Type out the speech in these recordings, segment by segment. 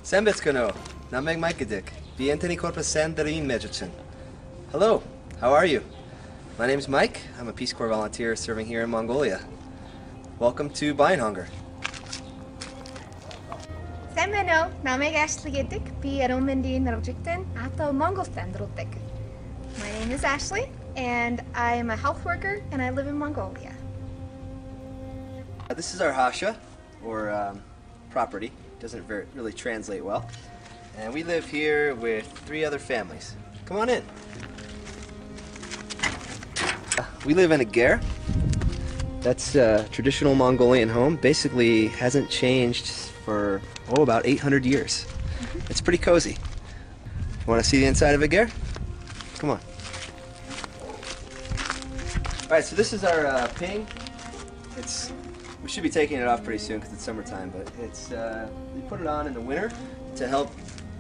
Sembetskono, nameg Mikedik, Bienteni Korpa Sandarin Medjichin. Hello, how are you? My name is Mike. I'm a Peace Corps volunteer serving here in Mongolia. Welcome to Bayankhongor. Sembeno, nameg Ashley Gidik, Biaromindi Nerjikten, Ato Mongolstan Rotek. My name is Ashley, and I am a health worker, and I live in Mongolia. This is our hasha, or property. Doesn't really translate well. And we live here with 3 other families. Come on in. We live in a ger. That's a traditional Mongolian home. Basically hasn't changed for, about 800 years. It's pretty cozy. Want to see the inside of a ger? Come on. Alright, so this is our ping. We should be taking it off pretty soon because it's summertime, but we put it on in the winter to help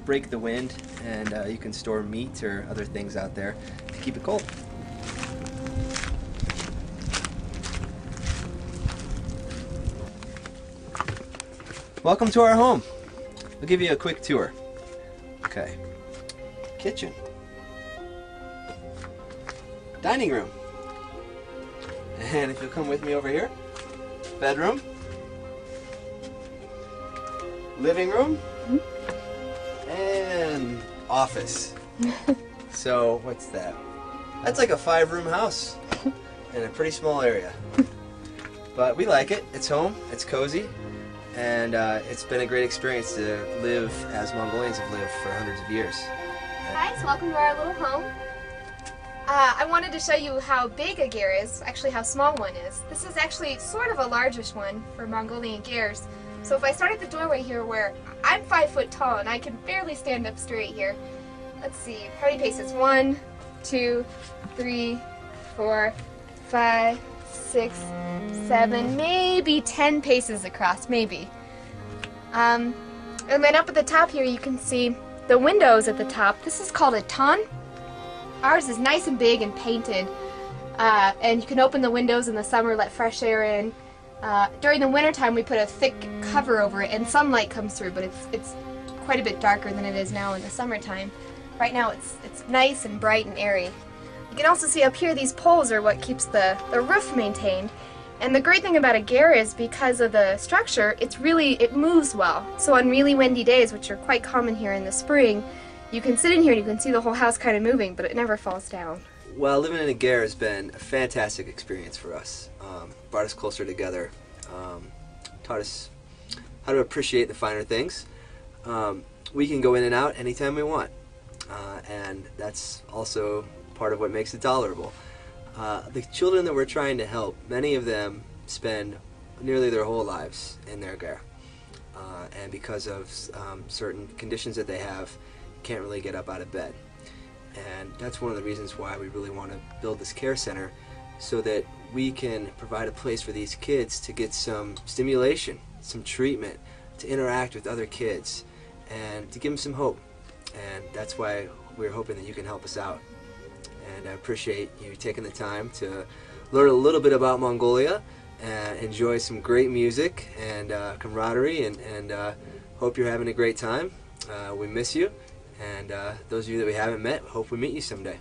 break the wind, and you can store meat or other things out there to keep it cold. Welcome to our home. I'll give you a quick tour. Okay. Kitchen. Dining room. And if you'll come with me over here. Bedroom. Living room. And office. So, what's that? That's like a 5-room house in a pretty small area. But we like it. It's home. It's cozy. And it's been a great experience to live as Mongolians have lived for hundreds of years. Guys, welcome to our little home. I wanted to show you how big a ger is, actually how small one is. This is actually sort of a largish one for Mongolian gers. So if I start at the doorway here where I'm 5 foot tall and I can barely stand up straight here. Let's see, how many paces? 1, 2, 3, 4, 5, 6, 7, maybe 10 paces across, maybe. And then up at the top here you can see the windows at the top. This is called a ton. Ours is nice and big and painted, and you can open the windows in the summer, let fresh air in. During the wintertime we put a thick cover over it and sunlight comes through, but it's quite a bit darker than it is now in the summertime. Right now it's nice and bright and airy. You can also see up here these poles are what keeps the roof maintained. And the great thing about a ger is because of the structure, it moves well. So on really windy days, which are quite common here in the spring, you can sit in here and you can see the whole house kind of moving, but it never falls down. Well, living in a ger has been a fantastic experience for us. Brought us closer together, taught us how to appreciate the finer things. We can go in and out anytime we want, and that's also part of what makes it tolerable. The children that we're trying to help, many of them spend nearly their whole lives in their ger, and because of certain conditions that they have, can't really get up out of bed. And that's one of the reasons why we really want to build this care center, so that we can provide a place for these kids to get some stimulation, some treatment, to interact with other kids, and to give them some hope. And that's why we're hoping that you can help us out. And I appreciate you taking the time to learn a little bit about Mongolia and enjoy some great music and camaraderie, and hope you're having a great time. We miss you, and those of you that we haven't met, hope we meet you someday.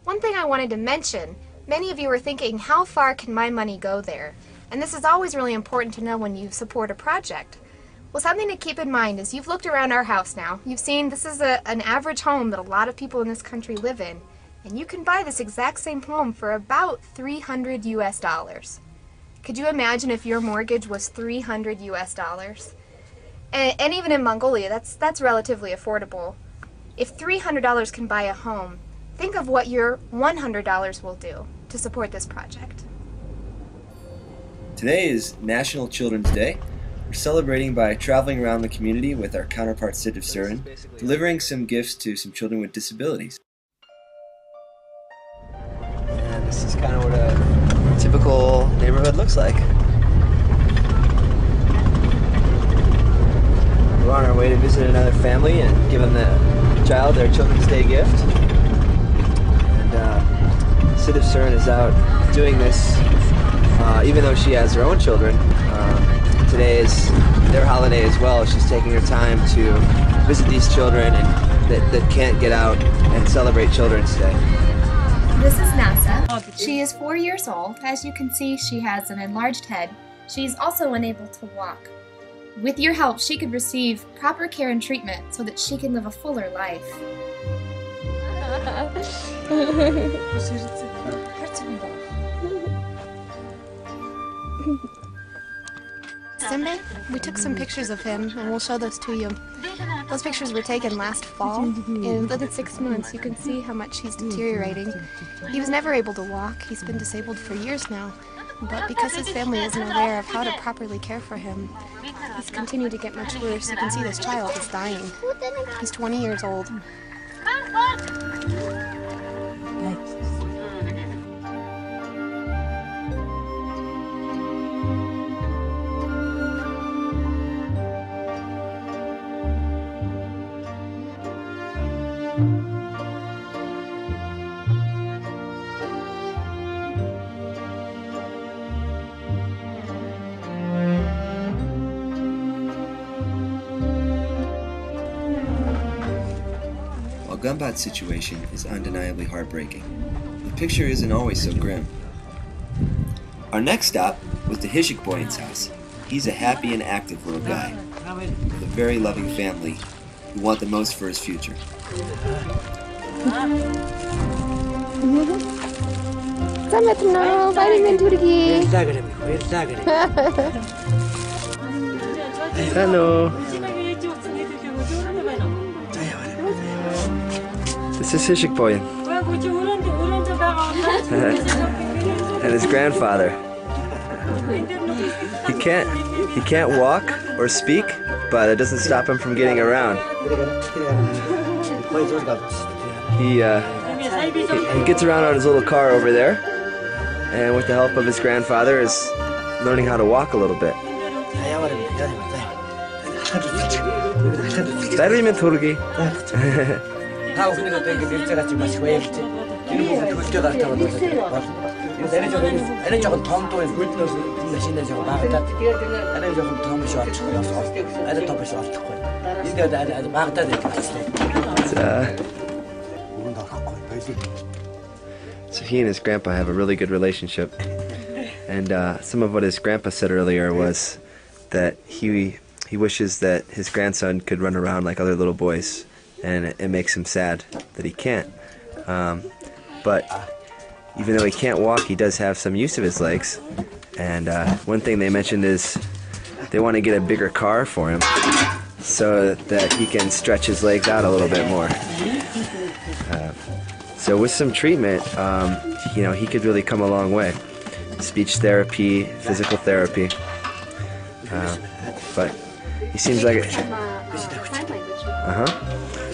One thing I wanted to mention, many of you are thinking, how far can my money go there? And this is always really important to know when you support a project. Well, something to keep in mind is you've looked around our house now. You've seen this is an average home that a lot of people in this country live in. And you can buy this exact same home for about $300 US. Could you imagine if your mortgage was $300 US? And even in Mongolia, that's relatively affordable. If $300 can buy a home, think of what your $100 will do to support this project. Today is National Children's Day. We're celebrating by traveling around the community with our counterpart Sidiv Surin, delivering some gifts to some children with disabilities. And this is kind of what a typical neighborhood looks like. We're on our way to visit another family and give them the child their Children's Day gift. And Sidiv Surin is out doing this even though she has her own children. Today is their holiday as well. She's taking her time to visit these children that can't get out and celebrate Children's Day. This is Nasa. She is 4 years old. As you can see, she has an enlarged head. She's also unable to walk. With your help, she could receive proper care and treatment so that she can live a fuller life. Simbe, we took some pictures of him and we'll show those to you. Those pictures were taken last fall, and within 6 months you can see how much he's deteriorating. He was never able to walk. He's been disabled for years now, but because his family isn't aware of how to properly care for him, he's continued to get much worse. You can see this child is dying. He's 20 years old. Gumbat's situation is undeniably heartbreaking. The picture isn't always so grim. Our next stop was the Hishik Boyan's house. He's a happy and active little guy with a very loving family who want the most for his future. Hello. This is Hishik Boyan and his grandfather. He can't walk or speak, but it doesn't stop him from getting around. He gets around on his little car over there, and with the help of his grandfather is learning how to walk a little bit. So he and his grandpa have a really good relationship, and some of what his grandpa said earlier was that he wishes that his grandson could run around like other little boys, and it makes him sad that he can't. But even though he can't walk, he does have some use of his legs, and one thing they mentioned is they want to get a bigger car for him so that he can stretch his legs out a little bit more. So with some treatment, you know, he could really come a long way. Speech therapy, physical therapy, but he seems like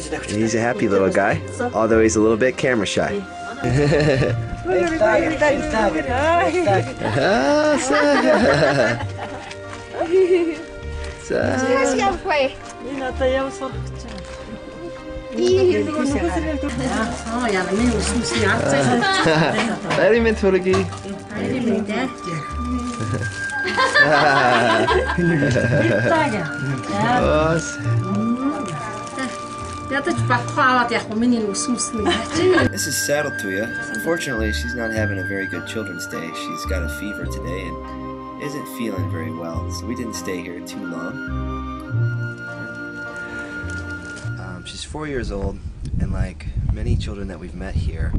and he's a happy little guy, although he's a little bit camera shy. This is Saddletuya. Unfortunately, she's not having a very good Children's Day. She's got a fever today and isn't feeling very well, so we didn't stay here too long. She's 4 years old, and like many children that we've met here,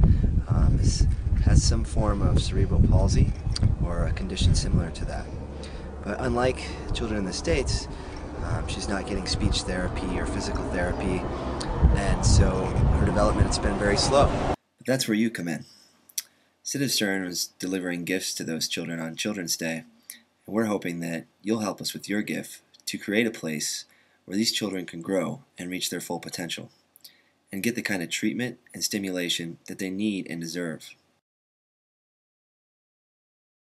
has some form of cerebral palsy or a condition similar to that. But unlike children in the States, she's not getting speech therapy or physical therapy, and so her development has been very slow. But that's where you come in. Citiv Stern was delivering gifts to those children on Children's Day, and we're hoping that you'll help us with your gift to create a place where these children can grow and reach their full potential, and get the kind of treatment and stimulation that they need and deserve.